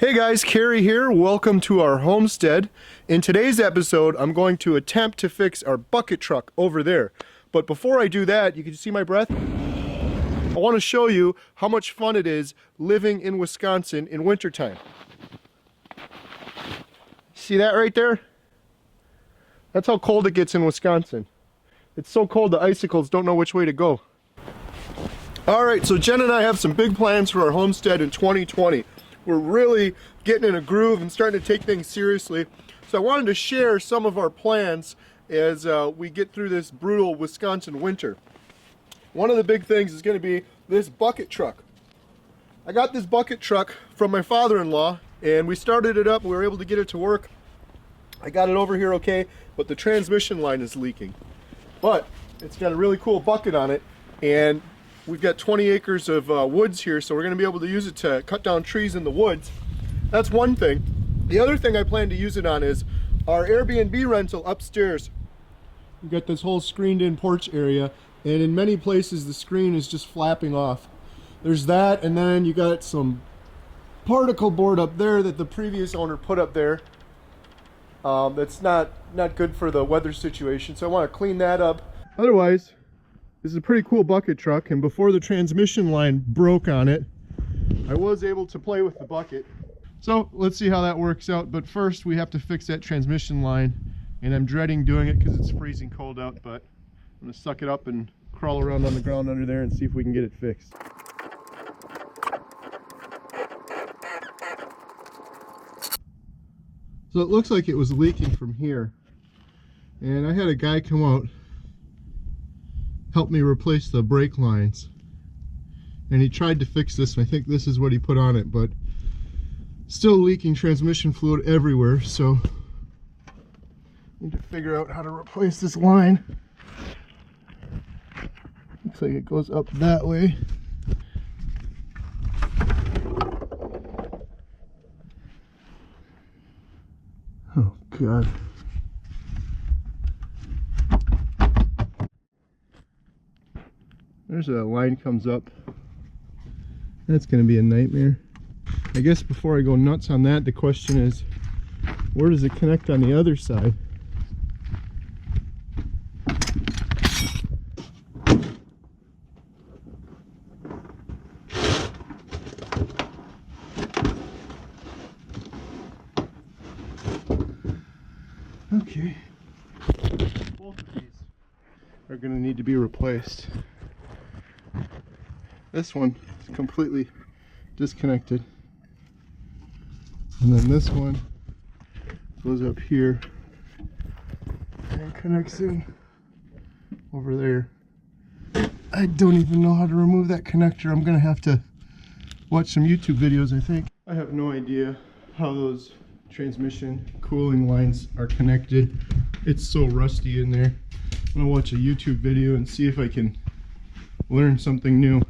Hey guys, Carrie here. Welcome to our homestead. In today's episode, I'm going to attempt to fix our bucket truck over there. But before I do that, you can see my breath? I want to show you how much fun it is living in Wisconsin in wintertime. See that right there? That's how cold it gets in Wisconsin. It's so cold the icicles don't know which way to go. Alright, so Jen and I have some big plans for our homestead in 2020. We're really getting in a groove and starting to take things seriously. So I wanted to share some of our plans as we get through this brutal Wisconsin winter. One of the big things is going to be this bucket truck. I got this bucket truck from my father-in-law and we started it up. We were able to get it to work. I got it over here okay, but the transmission line is leaking. But it's got a really cool bucket on it, and we've got 20 acres of woods here, so we're going to be able to use it to cut down trees in the woods. That's one thing. The other thing I plan to use it on is our Airbnb rental upstairs. We've got this whole screened-in porch area, and in many places the screen is just flapping off. There's that, and then you got some particle board up there that the previous owner put up there. That's not good for the weather situation, so I want to clean that up. Otherwise, this is a pretty cool bucket truck, and before the transmission line broke on it, I was able to play with the bucket. So let's see how that works out, but first we have to fix that transmission line, and I'm dreading doing it because it's freezing cold out, but I'm going to suck it up and crawl around on the ground under there and see if we can get it fixed. So it looks like it was leaking from here, and I had a guy come out, help me replace the brake lines, and he tried to fix this, and I think this is what he put on it, but still leaking transmission fluid everywhere, so I need to figure out how to replace this line. Looks like it goes up that way. Oh God. There's a line comes up. That's going to be a nightmare. I guess before I go nuts on that, the question is, where does it connect on the other side? Okay. Both of these are going to need to be replaced. This one is completely disconnected, and then this one goes up here and connects in over there. I don't even know how to remove that connector. I'm gonna have to watch some YouTube videos, I think. I have no idea how those transmission cooling lines are connected. It's so rusty in there. I'm gonna watch a YouTube video and see if I can learn something new.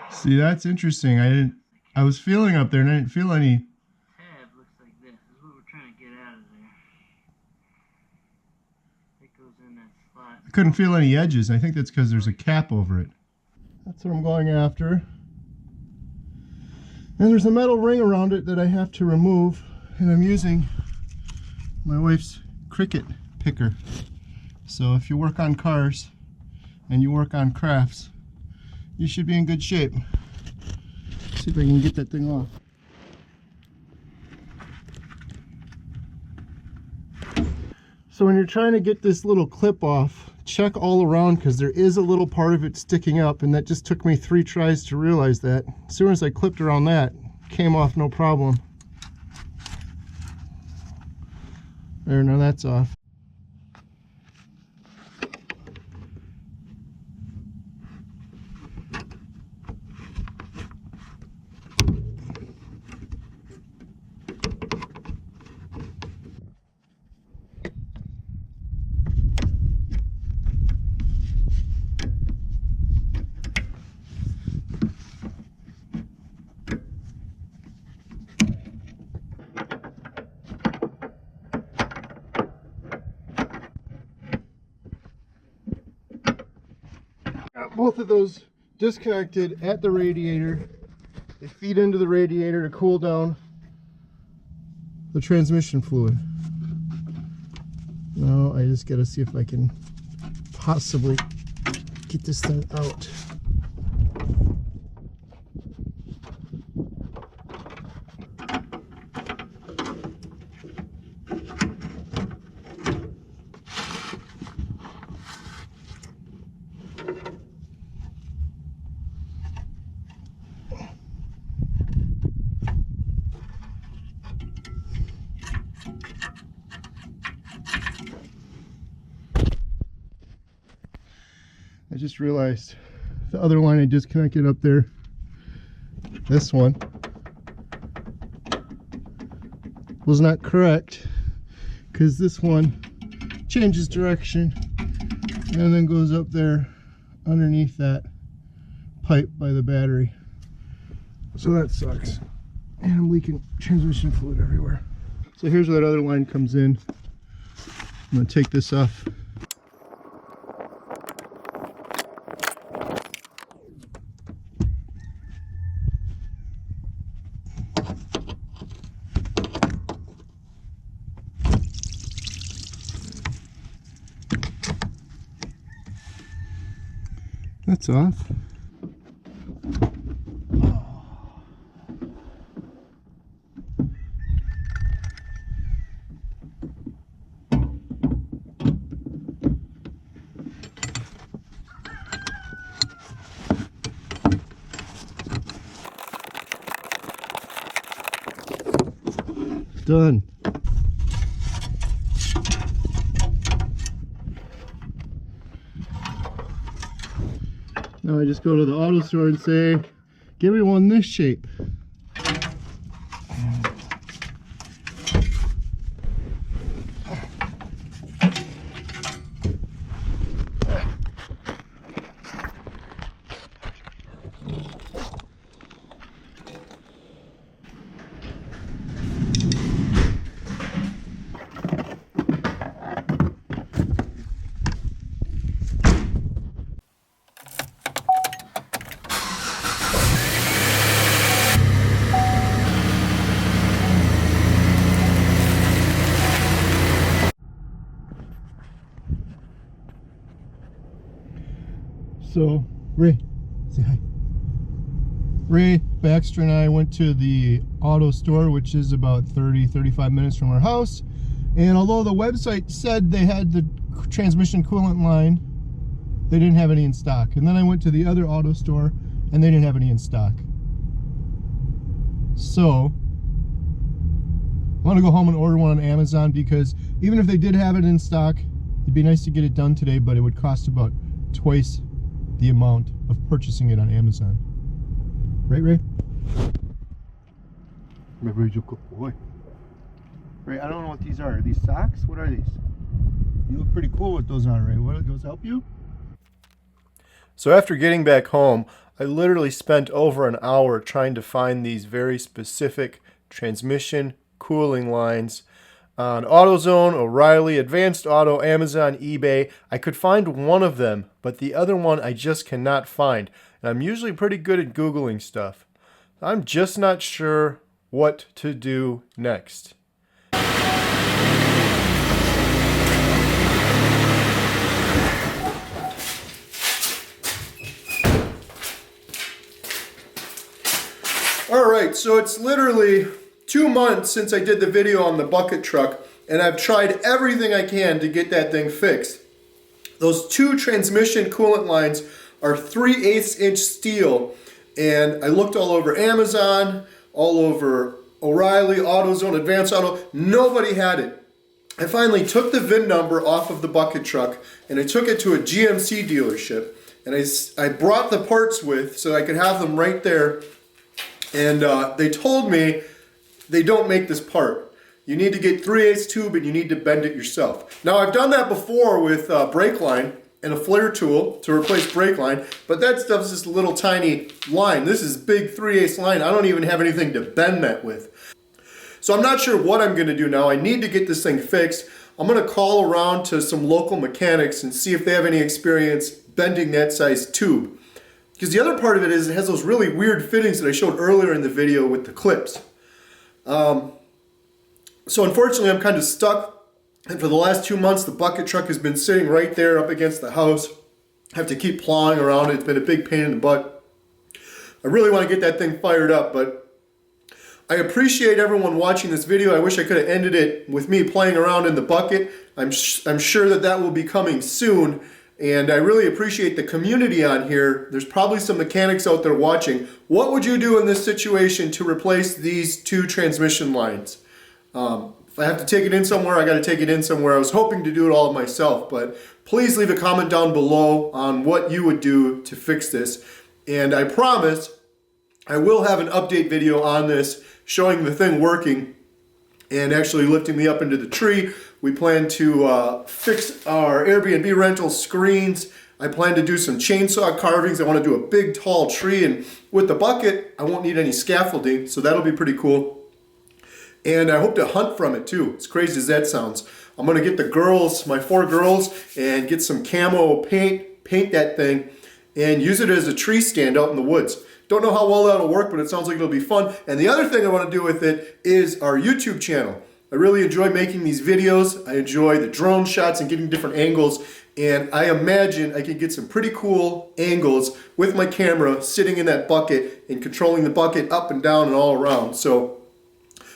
See, that's interesting. I was feeling up there and I didn't feel any. Tab looks like this. This is what we're trying to get out of there. It goes in that slot. I couldn't feel any edges. I think that's because there's a cap over it. That's what I'm going after. And there's a metal ring around it that I have to remove, and I'm using my wife's Cricut picker. So if you work on cars and you work on crafts, you should be in good shape. See if I can get that thing off. So when you're trying to get this little clip off, check all around, because there is a little part of it sticking up, and that just took me 3 tries to realize that. As soon as I clipped around that, it came off no problem. There, now that's off. both of those disconnected at the radiator. They feed into the radiator to cool down the transmission fluid. Now I just gotta see if I can possibly get this thing out. I just realized the other line I disconnected up there, this one, was not correct, because this one changes direction and then goes up there underneath that pipe by the battery. So that sucks. And I'm leaking transmission fluid everywhere. So here's where that other line comes in. I'm going to take this off. That's off. Done. Now I just go to the auto store and say, give me one this shape. So, Ray, say hi. Ray, Baxter, and I went to the auto store, which is about 30-35 minutes from our house. And although the website said they had the transmission coolant line, they didn't have any in stock. And then I went to the other auto store, and they didn't have any in stock. So, I want to go home and order one on Amazon, because even if they did have it in stock, it'd be nice to get it done today, but it would cost about twice the amount of purchasing it on Amazon. Right, Ray? Ray's a good boy. Ray, I don't know what these are. Are these socks? What are these? You look pretty cool with those on, Ray. What, do those help you? So after getting back home, I literally spent over an hour trying to find these very specific transmission cooling lines on AutoZone, O'Reilly, Advanced Auto, Amazon, eBay. I could find one of them, but the other one I just cannot find. And I'm usually pretty good at Googling stuff. I'm just not sure what to do next. Alright, so it's literally 2 months since I did the video on the bucket truck, and I've tried everything I can to get that thing fixed. Those two transmission coolant lines are 3/8 inch steel, and I looked all over Amazon, all over O'Reilly, AutoZone, Advanced Auto. Nobody had it. I finally took the VIN number off of the bucket truck, and I took it to a GMC dealership, and I brought the parts with so I could have them right there, and they told me they don't make this part. You need to get 3/8 tube and you need to bend it yourself. Now I've done that before with brake line and a flare tool to replace brake line, but that stuff's just a little tiny line. This is big 3/8 line. I don't even have anything to bend that with. So I'm not sure what I'm gonna do now. I need to get this thing fixed. I'm gonna call around to some local mechanics and see if they have any experience bending that size tube. Because the other part of it is it has those really weird fittings that I showed earlier in the video with the clips. So unfortunately I'm kind of stuck, and for the last 2 months the bucket truck has been sitting right there up against the house. I have to keep plowing around it. It's been a big pain in the butt. I really want to get that thing fired up, but I appreciate everyone watching this video. I wish I could have ended it with me playing around in the bucket. I'm sure that will be coming soon, and I really appreciate the community on here. There's probably some mechanics out there watching. What would you do in this situation to replace these 2 transmission lines? If I have to take it in somewhere, I got to take it in somewhere. I was hoping to do it all myself, but please leave a comment down below on what you would do to fix this. And I promise I will have an update video on this showing the thing working and actually lifting me up into the tree. We plan to fix our Airbnb rental screens. I plan to do some chainsaw carvings. I want to do a big tall tree, and with the bucket I won't need any scaffolding, so that'll be pretty cool. And I hope to hunt from it too, as crazy as that sounds. I'm gonna get the girls, my 4 girls, and get some camo paint that thing, and use it as a tree stand out in the woods. Don't know how well that'll work, but it sounds like it'll be fun. And the other thing I want to do with it is our YouTube channel. I really enjoy making these videos. I enjoy the drone shots and getting different angles, and I imagine I can get some pretty cool angles with my camera sitting in that bucket and controlling the bucket up and down and all around. So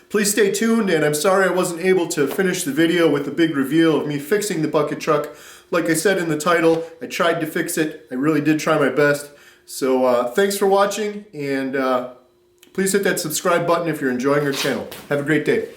please stay tuned, and I'm sorry I wasn't able to finish the video with the big reveal of me fixing the bucket truck. Like I said in the title, I tried to fix it. I really did try my best. So thanks for watching, and please hit that subscribe button if you're enjoying our channel. Have a great day.